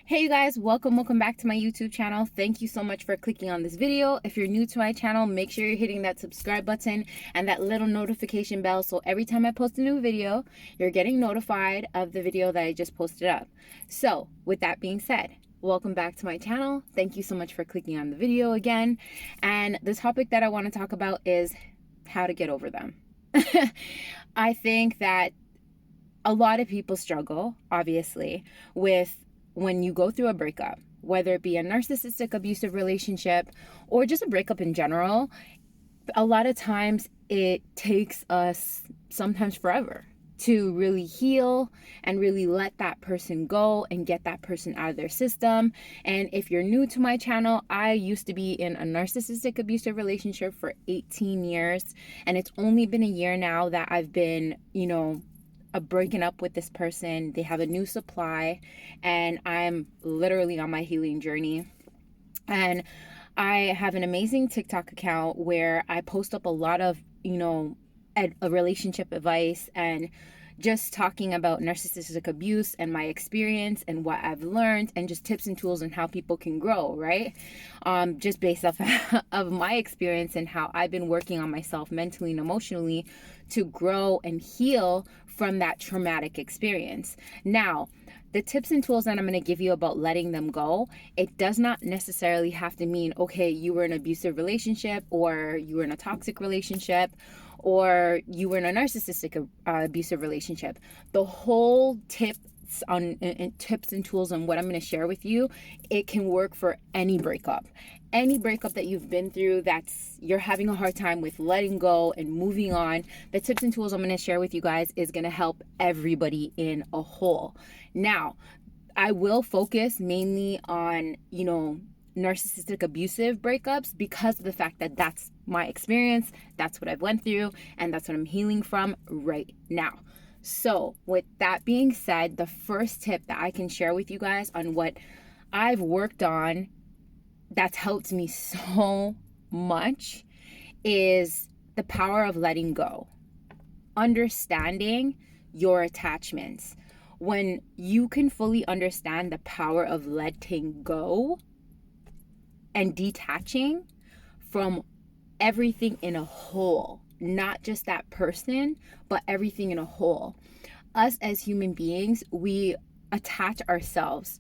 Hey you guys, welcome back to my YouTube channel. Thank you so much for clicking on this video. If you're new to my channel, make sure you're hitting that subscribe button and that little notification bell so every time I post a new video, you're getting notified of the video that I just posted up. So with that being said, welcome back to my channel. Thank you so much for clicking on the video again. And the topic that I want to talk about is how to get over them. I think that a lot of people struggle, obviously, with when you go through a breakup, whether it be a narcissistic abusive relationship or just a breakup in general. A lot of times it takes us sometimes forever to really heal and really let that person go and get that person out of their system. And if you're new to my channel, I used to be in a narcissistic abusive relationship for 18 years. And it's only been a year now that I've been, breaking up with this person. They have a new supply and I'm literally on my healing journey. And I have an amazing TikTok account where I post up a lot of, a relationship advice and just talking about narcissistic abuse and my experience and what I've learned and just tips and tools on how people can grow, right? Just based off of my experience and how I've been working on myself mentally and emotionally to grow and heal from that traumatic experience. Now, the tips and tools that I'm going to give you about letting them go, it does not necessarily have to mean, okay, you were in an abusive relationship or you were in a toxic relationship or you were in a narcissistic abusive relationship. The whole tips and tools on what I'm going to share with you, it can work for any breakup. Any breakup that you've been through that's you're having a hard time with letting go and moving on, the tips and tools I'm going to share with you guys is going to help everybody in a whole. Now, I will focus mainly on, narcissistic abusive breakups because of the fact that that's my experience, that's what I've went through, and that's what I'm healing from right now. So with that being said, the first tip that I can share with you guys on what I've worked on that's helped me so much is the power of letting go. Understanding your attachments. When you can fully understand the power of letting go and detaching from everything in a whole, not just that person, but everything in a whole. Us as human beings, we attach ourselves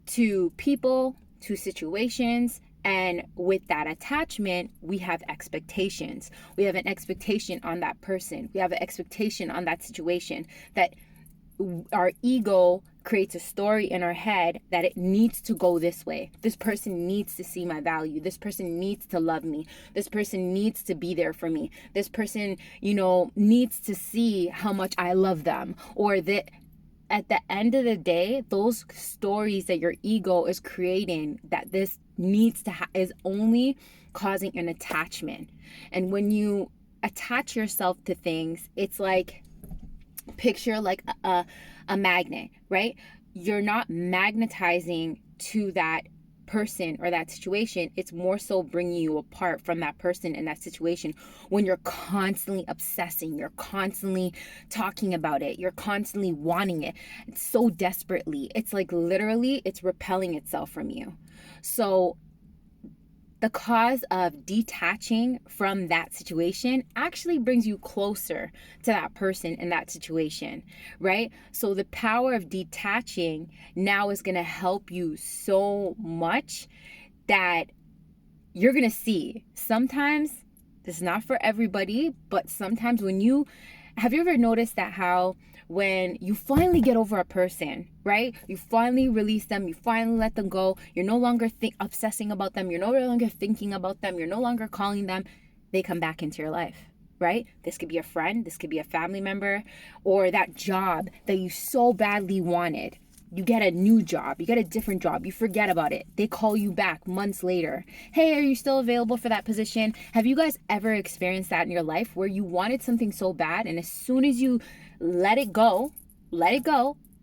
to people, to situations, and with that attachment, we have expectations. We have an expectation on that person. We have an expectation on that situation that our ego creates a story in our head that it needs to go this way. This person needs to see my value. This person needs to love me. This person needs to be there for me. This person, needs to see how much I love them. Or that at the end of the day, those stories that your ego is creating that this needs to is only causing an attachment. And when you attach yourself to things, it's like, picture like a magnet, right? You're not magnetizing to that person or that situation. It's more so bringing you apart from that person and that situation when you're constantly obsessing, you're constantly talking about it, you're constantly wanting it so desperately. It's like literally it's repelling itself from you. So the cause of detaching from that situation actually brings you closer to that person in that situation, right? So the power of detaching now is going to help you so much that you're going to see. Sometimes, this is not for everybody, but sometimes have you ever noticed that how when you finally get over a person, right? You finally release them, you finally let them go, you're no longer obsessing about them, you're no longer thinking about them, you're no longer calling them, they come back into your life, right? This could be a friend, this could be a family member, or that job that you so badly wanted. You get a new job, you get a different job, you forget about it. They call you back months later. Hey, are you still available for that position? Have you guys ever experienced that in your life where you wanted something so bad and as soon as you let it go,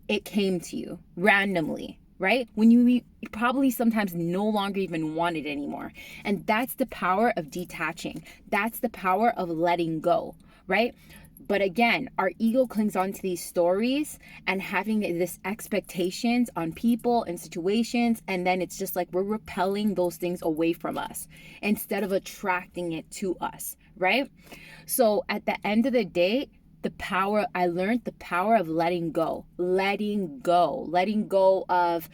it came to you randomly, right? When you probably sometimes no longer even want it anymore. And that's the power of detaching. That's the power of letting go, right? But again, our ego clings on to these stories and having this expectations on people and situations. And then it's just like we're repelling those things away from us instead of attracting it to us, right? So at the end of the day, I learned the power of letting go of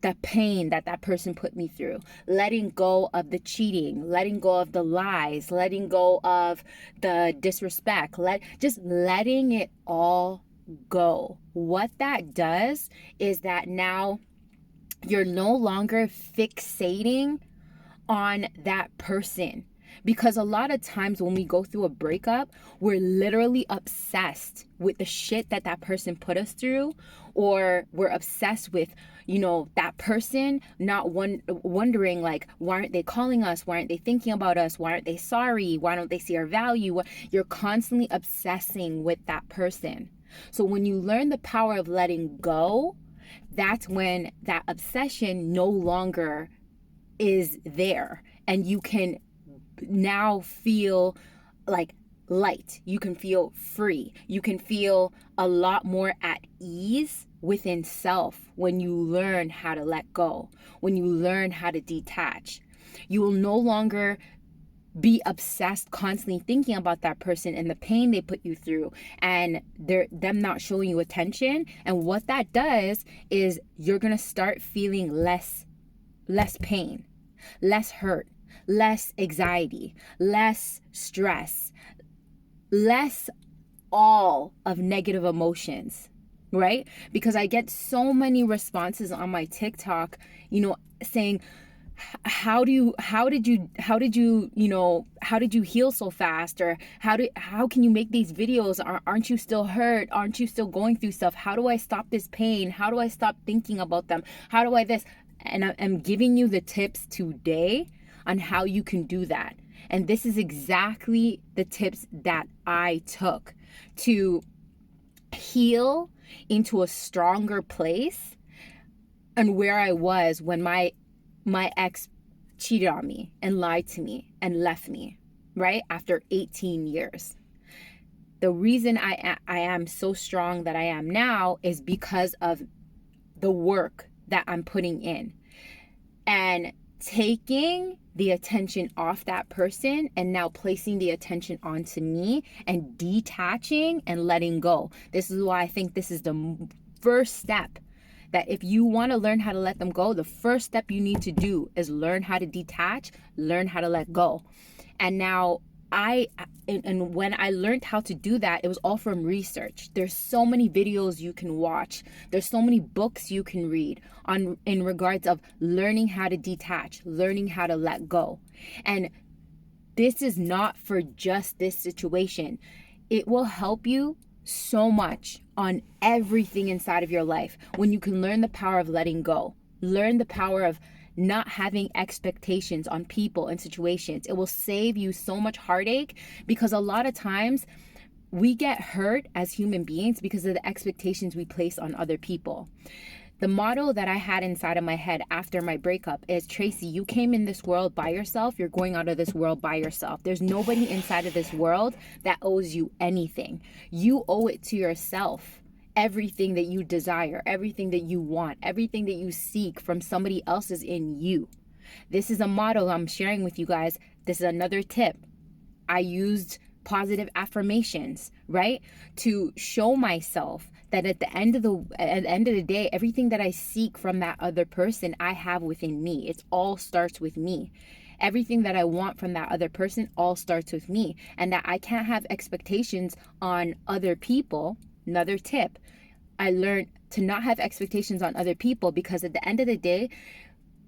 the pain that that person put me through, letting go of the cheating, letting go of the lies, letting go of the disrespect, just letting it all go. What that does is that now you're no longer fixating on that person. Because a lot of times when we go through a breakup, we're literally obsessed with the shit that that person put us through, or we're obsessed with, that person, not wondering like, why aren't they calling us? Why aren't they thinking about us? Why aren't they sorry? Why don't they see our value? You're constantly obsessing with that person. So when you learn the power of letting go, that's when that obsession no longer is there, and you can now feel like light. You can feel free. You can feel a lot more at ease within self when you learn how to let go, when you learn how to detach. You will no longer be obsessed, constantly thinking about that person and the pain they put you through and them not showing you attention. And what that does is you're going to start feeling less pain, less hurt, less anxiety, less stress, less all of negative emotions, right? Because I get so many responses on my TikTok, saying, how did you heal so fast? Or how can you make these videos? Aren't you still hurt? Aren't you still going through stuff? How do I stop this pain? How do I stop thinking about them? How do I this? And I'm giving you the tips today on how you can do that. And this is exactly the tips that I took to heal into a stronger place and where I was when my ex cheated on me and lied to me and left me, right? After 18 years. The reason I am so strong that I am now is because of the work that I'm putting in and taking the attention off that person and now placing the attention onto me and detaching and letting go. This is why I think this is the first step, that if you want to learn how to let them go, the first step you need to do is learn how to detach, learn how to let go. And now and when I learned how to do that, it was all from research. There's so many videos you can watch. There's so many books you can read in regards of learning how to detach, learning how to let go. And this is not for just this situation. It will help you so much on everything inside of your life when you can learn the power of letting go, learn the power of not having expectations on people and situations. It will save you so much heartache, because a lot of times we get hurt as human beings because of the expectations we place on other people. The motto that I had inside of my head after my breakup is, Tracy, you came in this world by yourself. You're going out of this world by yourself. There's nobody inside of this world that owes you anything. You owe it to yourself. Everything that you desire, everything that you want, everything that you seek from somebody else is in you. This is a motto I'm sharing with you guys. This is another tip. I used positive affirmations, right? To show myself that at the end of the day, everything that I seek from that other person, I have within me. It all starts with me. Everything that I want from that other person all starts with me, and that I can't have expectations on other people. Another tip, I learned to not have expectations on other people, because at the end of the day,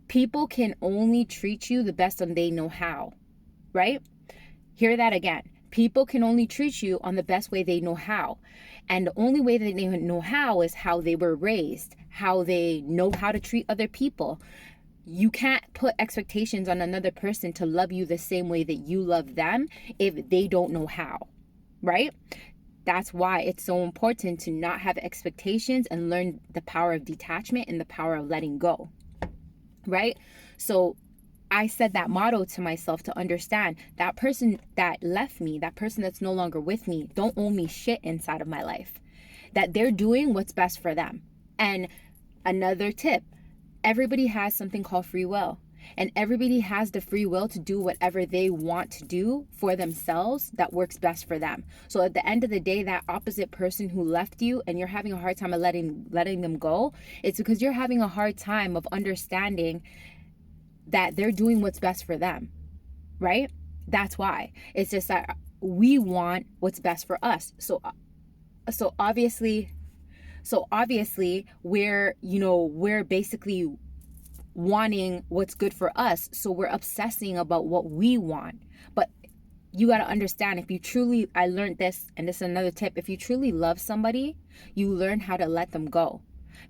people can only treat you the best when they know how, right? Hear that again. People can only treat you on the best way they know how. And the only way that they know how is how they were raised, how they know how to treat other people. You can't put expectations on another person to love you the same way that you love them if they don't know how, right? That's why it's so important to not have expectations and learn the power of detachment and the power of letting go, right? So I said that motto to myself to understand that person that left me, that person that's no longer with me, don't owe me shit inside of my life. That they're doing what's best for them. And another tip, everybody has something called free will. And everybody has the free will to do whatever they want to do for themselves that works best for them. So at the end of the day, that opposite person who left you and you're having a hard time of letting them go, it's because you're having a hard time of understanding that they're doing what's best for them, right? That's why. It's just that we want what's best for us. So obviously we're basically wanting what's good for us. So we're obsessing about what we want. But you got to understand, if you truly, I learned this, and this is another tip, if you truly love somebody, you learn how to let them go.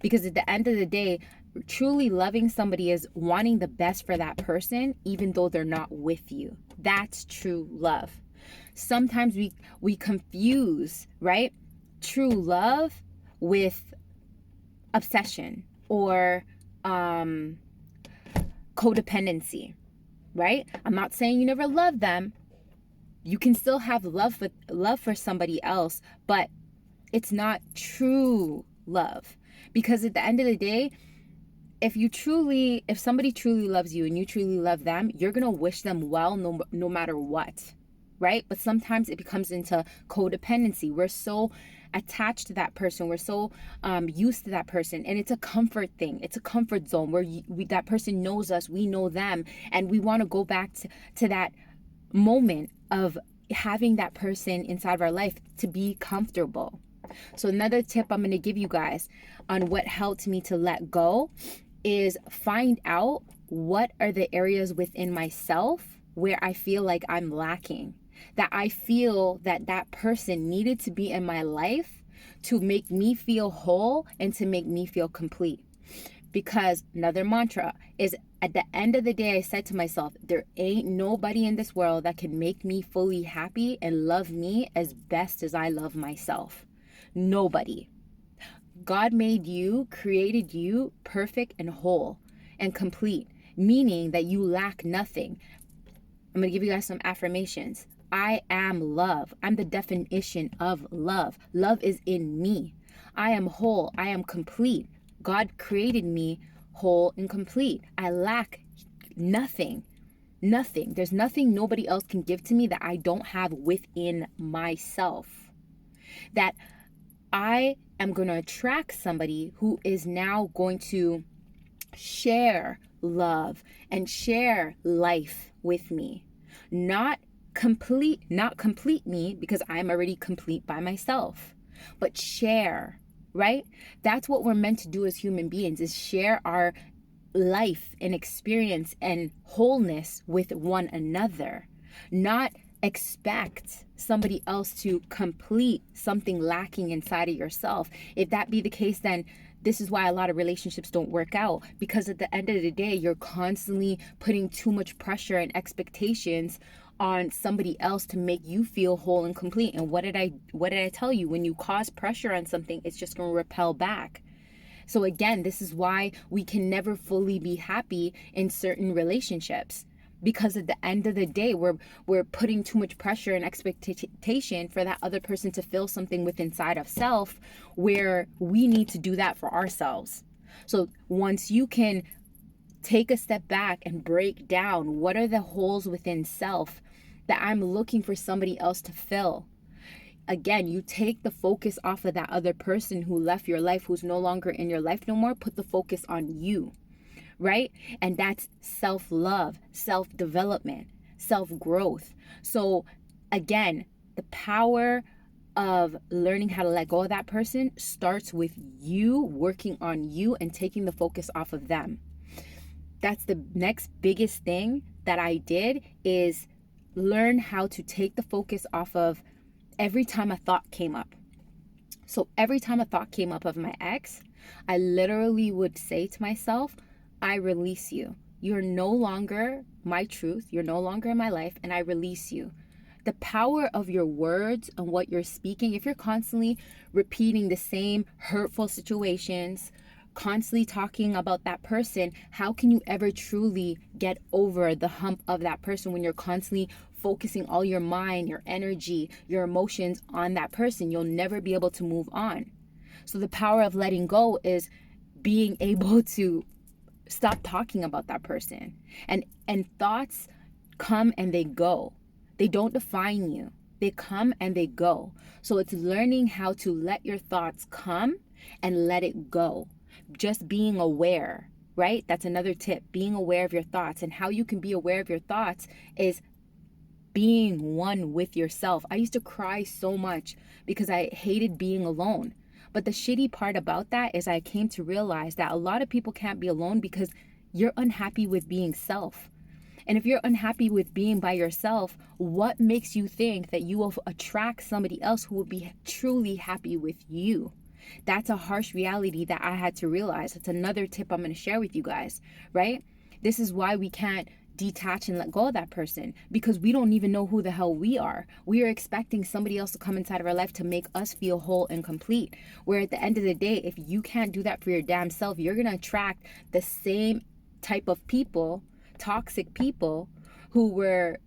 Because at the end of the day, truly loving somebody is wanting the best for that person, even though they're not with you. That's true love. Sometimes we confuse, right, true love with obsession or codependency, right? I'm not saying you never love them. You can still have love for somebody else, but it's not true love. Because at the end of the day, if somebody truly loves you and you truly love them, you're going to wish them well no matter what, right? But sometimes it becomes into codependency. We're so attached to that person. We're so used to that person. And it's a comfort thing. It's a comfort zone where that person knows us, we know them. And we want to go back to that moment of having that person inside of our life to be comfortable. So another tip I'm going to give you guys on what helped me to let go is find out what are the areas within myself where I feel like I'm lacking. That I feel that person needed to be in my life to make me feel whole and to make me feel complete. Because another mantra is, at the end of the day, I said to myself, there ain't nobody in this world that can make me fully happy and love me as best as I love myself. Nobody. God made you, created you perfect and whole and complete, meaning that you lack nothing. I'm going to give you guys some affirmations. I am love. I'm the definition of love. Love is in me. I am whole. I am complete. God created me whole and complete. I lack nothing. Nothing. There's nothing nobody else can give to me that I don't have within myself. That I am going to attract somebody who is now going to share love and share life with me. Not complete me, because I'm already complete by myself, but share, right? That's what we're meant to do as human beings, is share our life and experience and wholeness with one another, not expect somebody else to complete something lacking inside of yourself. If that be the case, then this is why a lot of relationships don't work out, because at the end of the day, you're constantly putting too much pressure and expectations on somebody else to make you feel whole and complete. And what did I tell you? When you cause pressure on something, it's just going to repel back. So again, this is why we can never fully be happy in certain relationships, because at the end of the day, we're putting too much pressure and expectation for that other person to feel something within inside of self, where we need to do that for ourselves. So once you can take a step back and break down what are the holes within self that I'm looking for somebody else to fill. Again, you take the focus off of that other person who left your life, who's no longer in your life no more. Put the focus on you, right? And that's self-love, self-development, self-growth. So again, the power of learning how to let go of that person starts with you working on you and taking the focus off of them. That's the next biggest thing that I did, is learn how to take the focus off of every time a thought came up. So every time a thought came up of my ex, I literally would say to myself, I release you. You're no longer my truth. You're no longer in my life, and I release you. The power of your words and what you're speaking, if you're constantly repeating the same hurtful situations, constantly talking about that person, how can you ever truly get over the hump of that person when you're constantly focusing all your mind, your energy, your emotions on that person? You'll never be able to move on. So the power of letting go is being able to stop talking about that person. And thoughts come and they go. They don't define you. They come and they go. So it's learning how to let your thoughts come and let it go. Just being aware, right? That's another tip. Being aware of your thoughts. And how you can be aware of your thoughts is being one with yourself. I used to cry so much because I hated being alone. But the shitty part about that is I came to realize that a lot of people can't be alone because you're unhappy with being self. And if you're unhappy with being by yourself, what makes you think that you will attract somebody else who will be truly happy with you? That's a harsh reality that I had to realize. It's another tip I'm going to share with you guys, right? This is why we can't detach and let go of that person, because we don't even know who the hell we are. We are expecting somebody else to come inside of our life to make us feel whole and complete. Where at the end of the day, if you can't do that for your damn self, you're going to attract the same type of people, toxic people, who were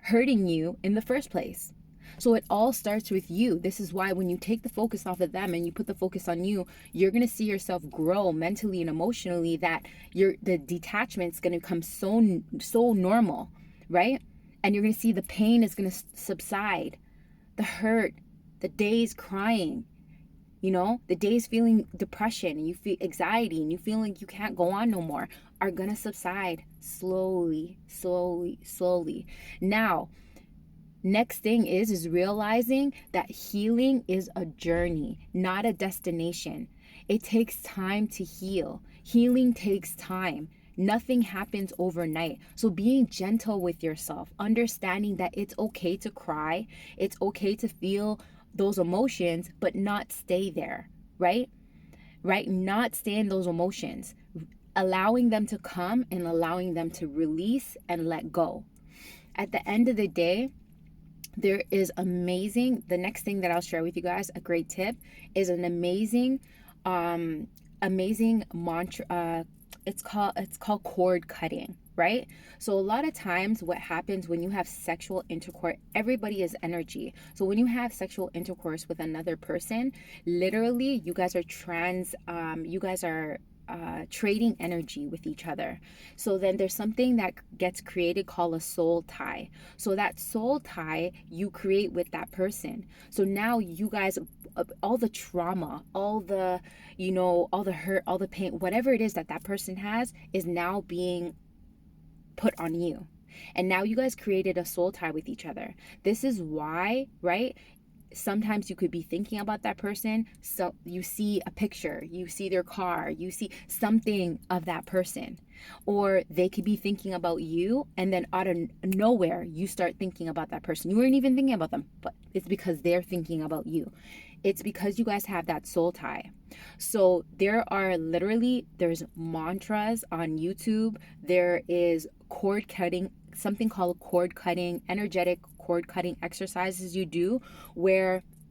hurting you in the first place. So it all starts with you. This is why when you take the focus off of them and you put the focus on you, you're going to see yourself grow mentally and emotionally, that the detachment's going to become so normal, right? And you're going to see the pain is going to subside, the hurt, the days crying, the days feeling depression and you feel anxiety and you feel like you can't go on no more are going to subside slowly, slowly, slowly. Now, next thing is realizing that healing is a journey, not a destination. It takes time to heal. Healing takes time. Nothing happens overnight. So being gentle with yourself, understanding that it's okay to cry, it's okay to feel those emotions, but not stay there, right? Right? Not stay in those emotions. Allowing them to come and allowing them to release and let go. At the end of the day, there is the next thing that I'll share with you guys, a great tip, is an amazing mantra. It's called cord cutting, right? So a lot of times what happens when you have sexual intercourse, everybody is energy. So when you have sexual intercourse with another person, literally you guys are trading energy with each other. So then there's something that gets created called a soul tie. So that soul tie you create with that person. So now you guys, all the trauma, all the hurt, all the pain, whatever it is that person has is now being put on you. And now you guys created a soul tie with each other. This is why, right? Sometimes you could be thinking about that person, so you see a picture, you see their car, you see something of that person, or they could be thinking about you, and then out of nowhere you start thinking about that person. You weren't even thinking about them, but it's because they're thinking about you. It's because you guys have that soul tie. So there's mantras on YouTube. There is cord cutting, something called cord cutting, energetic cord cutting exercises you do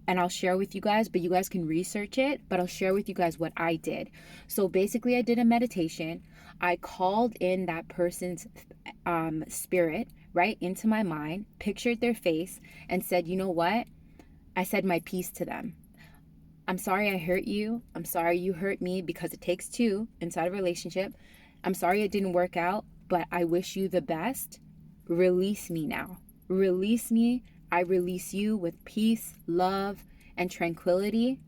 and I'll share with you guys, but you guys can research it, but I'll share with you guys what I did. So basically I did a meditation. I called in that person's spirit right into my mind, pictured their face, and said, you know what? I said my piece to them. I'm sorry I hurt you. I'm sorry you hurt me, because it takes two inside a relationship. I'm sorry it didn't work out, but I wish you the best. Release me now. Release me. I release you with peace, love, and tranquility.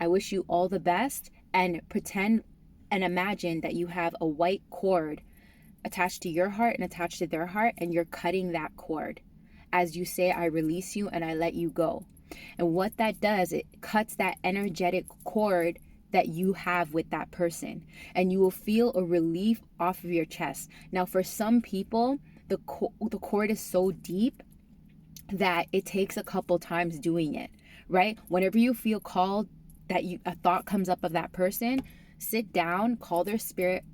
I wish you all the best, and pretend and imagine that you have a white cord attached to your heart and attached to their heart, and you're cutting that cord as you say, I release you and I let you go. And what that does, it cuts that energetic cord that you have with that person, and you will feel a relief off of your chest. Now, for some people, the cord is so deep that it takes a couple times doing it, right? Whenever you feel called, a thought comes up of that person, sit down, call their spirit,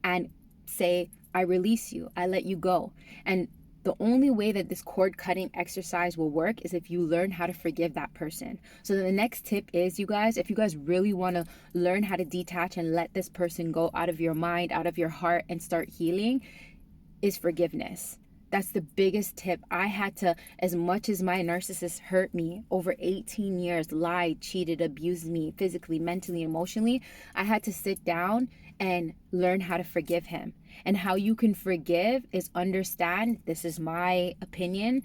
and say, I release you, I let you go. And The only way that this cord cutting exercise will work is if you learn how to forgive that person. So the next tip is, you guys, if you guys really want to learn how to detach and let this person go out of your mind, out of your heart, and start healing, is forgiveness. That's the biggest tip. I had to, as much as my narcissist hurt me over 18 years, lied, cheated, abused me physically, mentally, emotionally, I had to sit down and learn how to forgive him. And how you can forgive is understand, this is my opinion,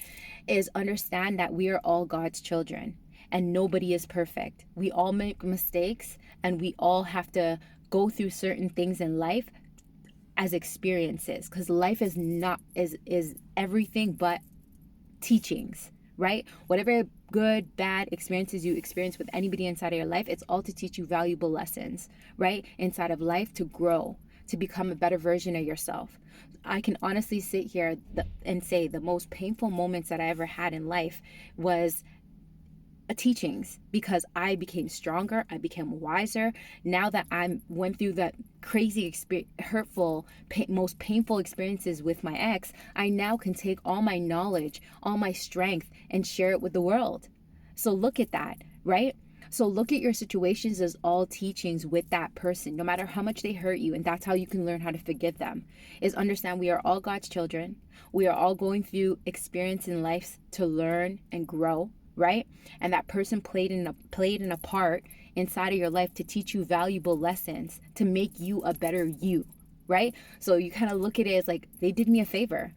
is understand that we are all God's children and nobody is perfect. We all make mistakes and we all have to go through certain things in life as experiences, because life is not is everything but teachings, right? Whatever good, bad experiences you experience with anybody inside of your life, it's all to teach you valuable lessons, right? Inside of life, to grow, to become a better version of yourself. I can honestly sit here and say the most painful moments that I ever had in life was teachings, because I became stronger, I became wiser. Now that I went through that crazy hurtful, most painful experiences with my ex, I now can take all my knowledge, all my strength, and share it with the world. So look at that, right? So look at your situations as all teachings with that person, no matter how much they hurt you. And that's how you can learn how to forgive them, is understand we are all God's children. We are all going through experience in life to learn and grow, right? And that person played in a part inside of your life to teach you valuable lessons, to make you a better you, right? So you kind of look at it as like, they did me a favor,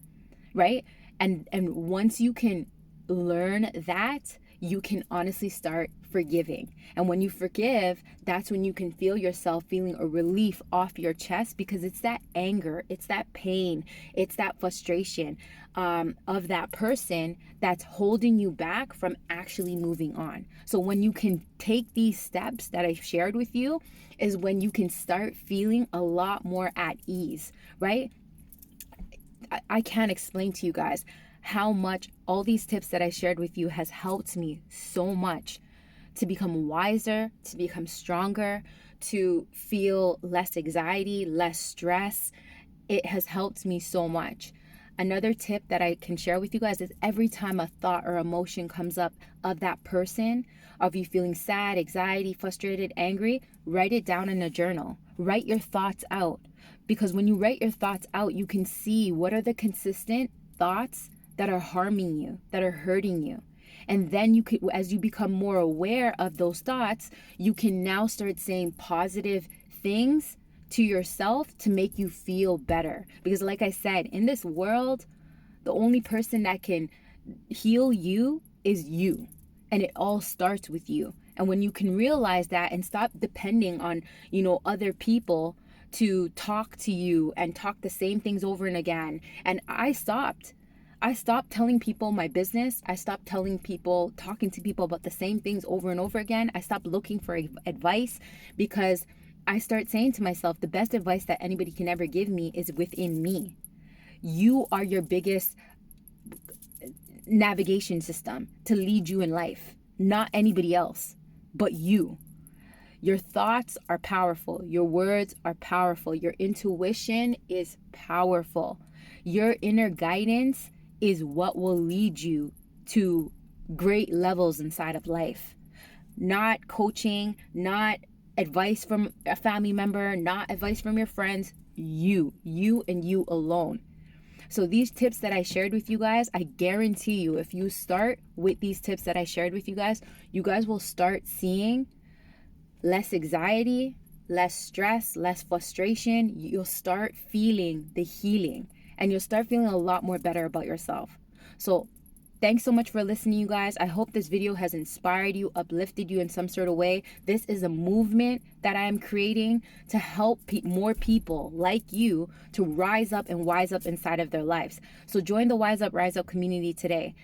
right? And once you can learn that, you can honestly start forgiving. And when you forgive, that's when you can feel yourself feeling a relief off your chest, because it's that anger, it's that pain, it's that frustration of that person that's holding you back from actually moving on. So when you can take these steps that I shared with you, is when you can start feeling a lot more at ease, right? I can't explain to you guys how much all these tips that I shared with you has helped me so much to become wiser, to become stronger, to feel less anxiety, less stress. It has helped me so much. Another tip that I can share with you guys is, every time a thought or emotion comes up of that person, of you feeling sad, anxiety, frustrated, angry, write it down in a journal. Write your thoughts out. Because when you write your thoughts out, you can see what are the consistent thoughts that are harming you, that are hurting you. And then you could, as you become more aware of those thoughts, you can now start saying positive things to yourself to make you feel better. Because like I said, in this world, the only person that can heal you is you. And it all starts with you. And when you can realize that and stop depending on, other people to talk to you and talk the same things over and again. And I stopped telling people my business. I stopped talking to people about the same things over and over again. I stopped looking for advice, because I start saying to myself, the best advice that anybody can ever give me is within me. You are your biggest navigation system to lead you in life, not anybody else, but you. Your thoughts are powerful. Your words are powerful. Your intuition is powerful. Your inner guidance is what will lead you to great levels inside of life. Not coaching, not advice from a family member, not advice from your friends. You and you alone. So these tips that I shared with you guys, I guarantee you, if you start with these tips that I shared with you guys will start seeing less anxiety, less stress, less frustration. You'll start feeling the healing, and you'll start feeling a lot more better about yourself. So thanks so much for listening, you guys. I hope this video has inspired you, uplifted you in some sort of way. This is a movement that I am creating to help more people like you to rise up and wise up inside of their lives. So join the Wise Up, Rise Up community today.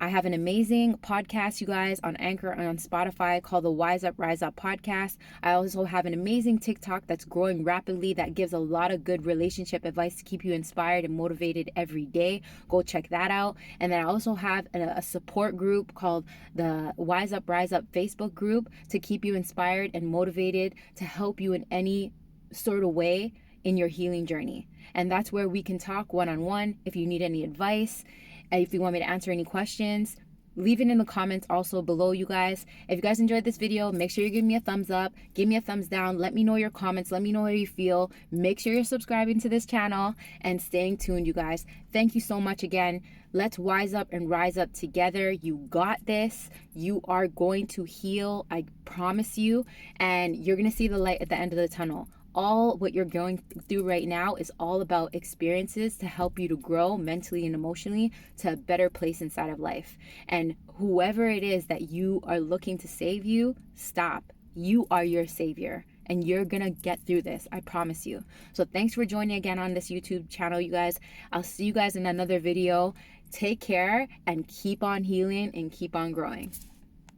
I have an amazing podcast, you guys, on Anchor and on Spotify called the Wise Up, Rise Up podcast. I also have an amazing TikTok that's growing rapidly that gives a lot of good relationship advice to keep you inspired and motivated every day. Go check that out. And then I also have a support group called the Wise Up, Rise Up Facebook group to keep you inspired and motivated, to help you in any sort of way in your healing journey. And that's where we can talk one-on-one. If you need any advice, if you want me to answer any questions, leave it in the comments also below, you guys. If you guys enjoyed this video, make sure you give me a thumbs up, give me a thumbs down, let me know your comments, let me know how you feel. Make sure you're subscribing to this channel and staying tuned, you guys. Thank you so much again. Let's wise up and rise up together. You got this. You are going to heal, I promise you, and you're going to see the light at the end of the tunnel. All what you're going through right now is all about experiences to help you to grow mentally and emotionally to a better place inside of life. And whoever it is that you are looking to save you, stop. You are your savior and you're gonna get through this, I promise you. So thanks for joining again on this YouTube channel, you guys. I'll see you guys in another video. Take care and keep on healing and keep on growing.